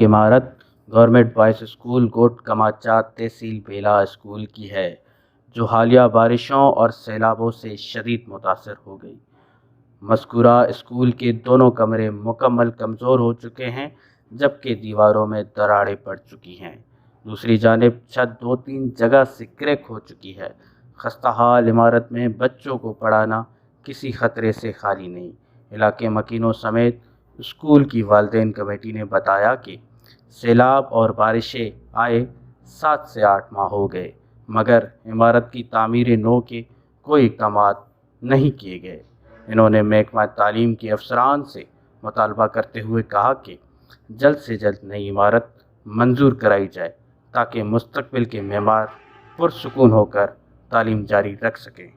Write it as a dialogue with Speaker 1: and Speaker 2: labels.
Speaker 1: इमारत government boys school गोट कमाचा तहसील बेला school की है, जो हालिया बारिशों और सैलाबों से शदीद मुतासर हो गई। मज़कूरा स्कूल के दोनों कमरे मुकम्मल कमज़ोर हो चुके हैं, जबकि दीवारों में दरारें पड़ चुकी हैं। दूसरी जानिब छत 2-3 जगह से क्रैक हो चुकी है। खस्ताहाल इमारत में बच्चों को पढ़ाना किसी खतरे से खाली नहीं। इलाके मकीनों समेत स्कूल की वालिदैन कमेटी ने बताया कि सैलाब और बारिशें आए 7 से 8 माह हो गए, मगर इमारत की तामीर नौ के कोई इक़दामात नहीं किए गए। इन्होंने महकमा तालीम के अफसरान से मुतालबा करते हुए कहा कि जल्द से जल्द नई इमारत मंजूर कराई जाए, ताकि मुस्तक़बिल के मेमार पुरसुकून होकर तालीम जारी रख सकें।